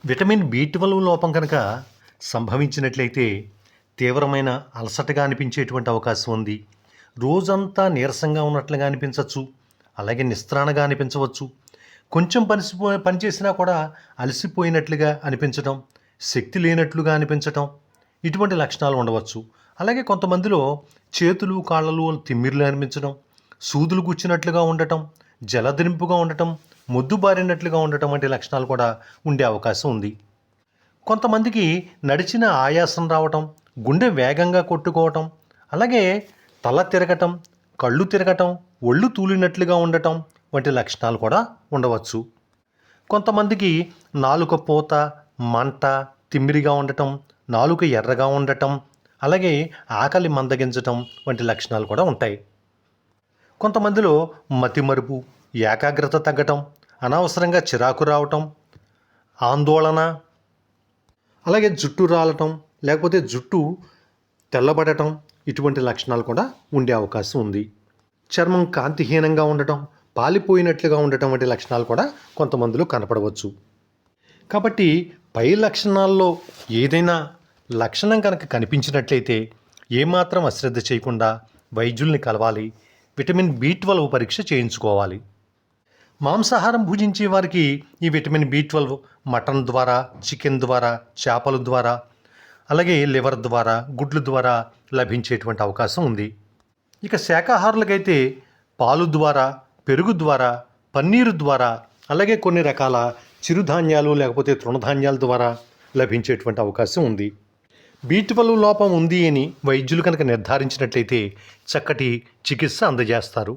Vitamin B12 లోపం కనుక సంభవించినట్లయితే తీవ్రమైన అలసటగా అనిపించేటువంటి అవకాశం ఉంది. రోజంతా నీరసంగా ఉన్నట్లుగా అనిపించవచ్చు. అలాగే నిస్త్రాణగా అనిపించవచ్చు. కొంచెం పని చేసినా కూడా అలసిపోయినట్లుగా అనిపించటం, శక్తి లేనట్లుగా అనిపించటం, ఇటువంటి లక్షణాలు ఉండవచ్చు. అలాగే కొంతమందిలో చేతులు కాళ్ళలు తిమ్మిర్లు అనిపించడం, సూదులు గుచ్చినట్లుగా ఉండటం, జలదిరింపుగా ఉండటం, మొద్దుబారినట్లుగా ఉండటం వంటి లక్షణాలు కూడా ఉండే అవకాశం ఉంది. కొంతమందికి నడిచిన ఆయాసం రావటం, గుండె వేగంగా కొట్టుకోవటం, అలాగే తల తిరగటం, కళ్ళు తిరగటం, ఒళ్ళు తూలినట్లుగా ఉండటం వంటి లక్షణాలు కూడా ఉండవచ్చు. కొంతమందికి నాలుక పూత, మంట, తిమ్మిరిగా ఉండటం, నాలుక ఎర్రగా ఉండటం, అలాగే ఆకలి మందగించటం వంటి లక్షణాలు కూడా ఉంటాయి. కొంతమందిలో మతిమరుపు, ఏకాగ్రత తగ్గటం, అనవసరంగా చిరాకు రావటం, ఆందోళన, అలాగే జుట్టు రాలటం, లేకపోతే జుట్టు తెల్లబడటం, ఇటువంటి లక్షణాలు కూడా ఉండే అవకాశం ఉంది. చర్మం కాంతిహీనంగా ఉండటం, పాలిపోయినట్లుగా ఉండటం వంటి లక్షణాలు కూడా కొంతమందిలో కనపడవచ్చు. కాబట్టి పై లక్షణాల్లో ఏదైనా లక్షణం కనుక కనిపించినట్లయితే ఏమాత్రం అశ్రద్ధ చేయకుండా వైద్యుల్ని కలవాలి. విటమిన్ బి12 పరీక్ష చేయించుకోవాలి. మాంసాహారం భుజించే వారికి ఈ విటమిన్ బి12 మటన్ ద్వారా, చికెన్ ద్వారా, చేపల ద్వారా, అలాగే లివర్ ద్వారా, గుడ్ల ద్వారా లభించేటువంటి అవకాశం ఉంది. ఇక శాకాహారులకైతే పాలు ద్వారా, పెరుగు ద్వారా, పన్నీరు ద్వారా, అలాగే కొన్ని రకాల చిరుధాన్యాలు లేకపోతే తృణధాన్యాల ద్వారా లభించేటువంటి అవకాశం ఉంది. బి12 లోపం ఉంది అని వైద్యులు కనుక నిర్ధారించినట్లయితే చక్కటి చికిత్స అందజేస్తారు.